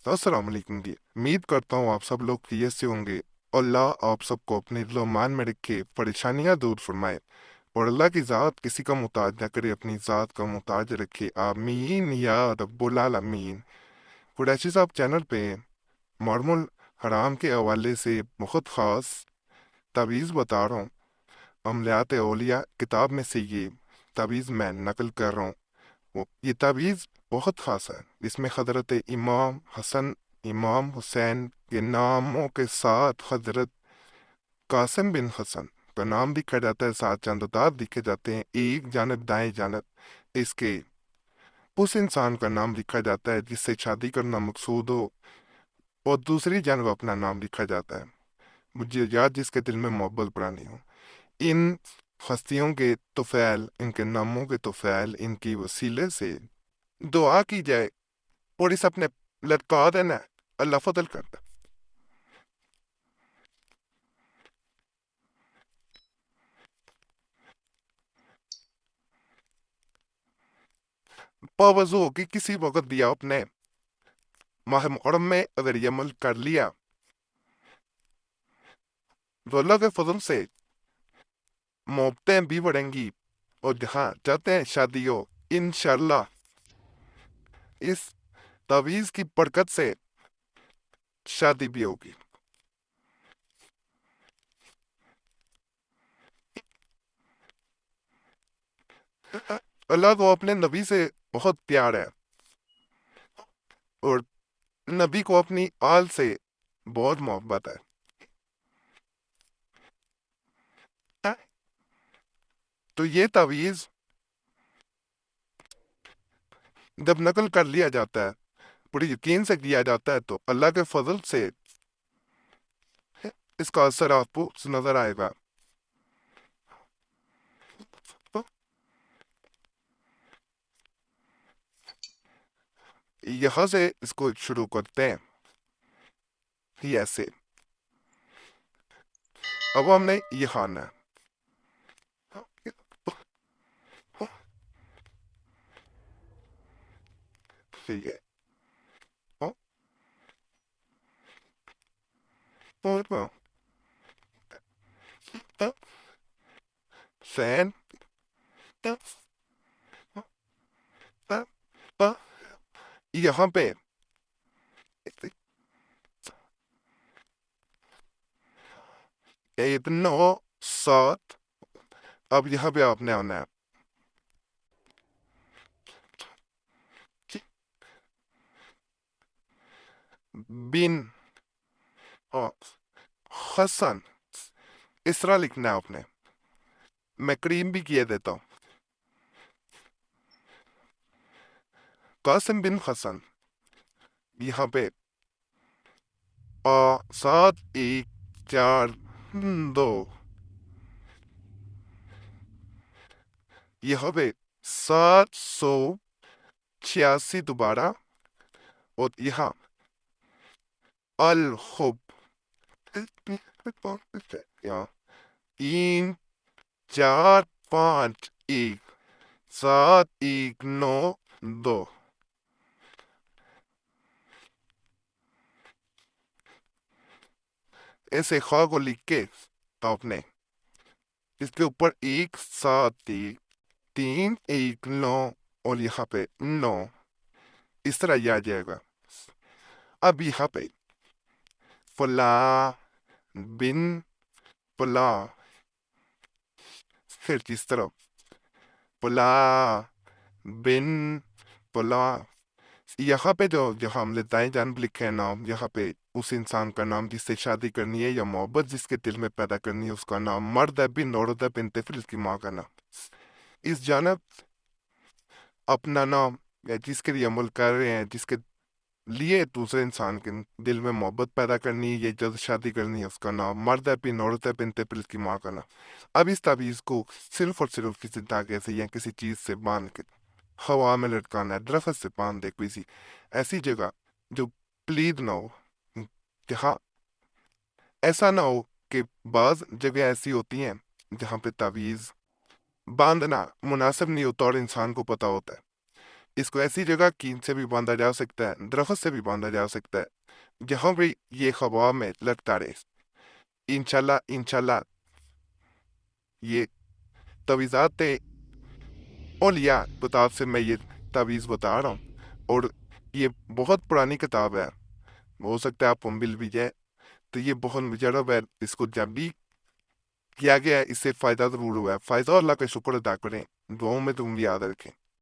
तो अस्सलाम वालेकुम जी। उम्मीद करता हूँ आप सब लोग खैरियत से होंगे। और अल्लाह आप सबको अपने दिलो मान में रखे, परेशानियां दूर फरमाए। और अल्लाह की ज़ात किसी का मुताज न करे, अपनी ज़ात का मुताज रखे। आमीन या रब्बुल आलमीन। कुरैशी साहब चैनल पे मार्मुल हराम के हवाले से बहुत ख़ास तावीज़ बता रहा हूँ। अमलियात औलिया किताब में से ये तावीज़ मैं नकल कर रहा हूँ। ये तावीज़ बहुत ख़ास है। इसमें हज़रत इमाम हसन, इमाम हुसैन के नामों के साथ हज़रत कासिम बिन हसन का नाम लिखा जाता है, साथ चंददार लिखे जाते हैं, एक जानब दाएं जानब इसके उस इंसान का नाम लिखा जाता है जिससे शादी करना मकसूद हो, और दूसरी जानब अपना नाम लिखा जाता है, मुझे याद जिसके दिल में मोहब्बत पुरानी हो। इन हस्तियों के तुफैल, इनके नामों के तुफैल, इनकी वसीले से दुआ की जाए और इस अपने लटका देना, अल्लाह फजल करता। बावजूद कि किसी वक्त भी आपने माह मुहर्रम में अगर ये अमल कर लिया तो अल्लाह के फजल से मोहब्बतें भी बढ़ेंगी, और जहाँ चाहते हैं शादी हो, इंशाल्लाह इस तावीज़ की बरकत से शादी भी होगी। अल्लाह को अपने नबी से बहुत प्यार है, और नबी को अपनी आल से बहुत मोहब्बत है। तो ये तावीज़ जब नकल कर लिया जाता है, बड़ी यकीन से किया जाता है, तो अल्लाह के फजल से इसका असर आपको नजर आएगा। तो यहां से इसको शुरू करते हैं। ही ऐसे अब हमने ये खाना है। ठीक है। Oh, oh, well, uh, sand, uh, uh, uh, यहाँ पे इतना सात, अब यहाँ पे आपने आना है। बिन और हसन, इस तरह लिखना है आपने। मैं करीम भी किए देता हूँ। कासिम बिन हसन, यहाँ पे सात एक चार दो, यहाँ पे 786 दोबारा, और यहाँ अल खुब, यहाँ 3 4 5 1 7 1 9 2। ऐसे खा को लिख के तो आपने इसके ऊपर 1 7 1 3 1 9, और यहाँ पे 9, इस तरह ये आ जाएगा। अब यहाँ पे फला बिन फला, फिर इस तरफ फला बिन फला। यहाँ पे जो जहाँ हमने दाएं जानब लिखे हैं नाम, यहाँ पे उस इंसान का नाम जिससे शादी करनी है या मोहब्बत जिसके दिल में पैदा करनी है, उसका नाम। मर्द है बिन औरत है बिन, फिर इसकी माँ का नाम। इस जानब अपना नाम, या जिसके लिए अमल कर रहे हैं, जिसके लिए दूसरे इंसान के दिल में मोहब्बत पैदा करनी है या जल्द शादी करनी है, उसका नाम। मर्द है बिन औरत है बिन, फिर इसकी माँ का नाम। अब इस ताबीज़ को सिर्फ और सिर्फ किसी धागे से या किसी चीज़ से बांध के हवा में लटकाना है, दरख्त से बांध दे, किसी ऐसी जगह जो प्लीद ना हो, जहाँ ऐसा ना हो कि बाज जगह ऐसी होती हैं जहाँ पे तावीज़ बांधना मुनासिब नहीं होता और इंसान को पता होता है। اس کو ایسی جگہ کین سے بھی باندھا جا سکتا ہے، درخت سے بھی باندھا جا سکتا ہے، جہاں بھی یہ ہوا میں لٹکتا رہے۔ انشاءاللہ یہ تویزات اولیاء کتاب سے میں یہ تعویذ بتا رہا ہوں، اور یہ بہت پرانی کتاب ہے، ہو سکتا ہے آپ کو مل بھی جائے، تو یہ بہت مجرب ہے، اس کو جب بھی کیا گیا ہے اس سے فائدہ ضرور ہوا ہے۔ فائدہ اللہ کا شکر ادا کریں، دعاؤں میں تم بھی یاد رکھیں۔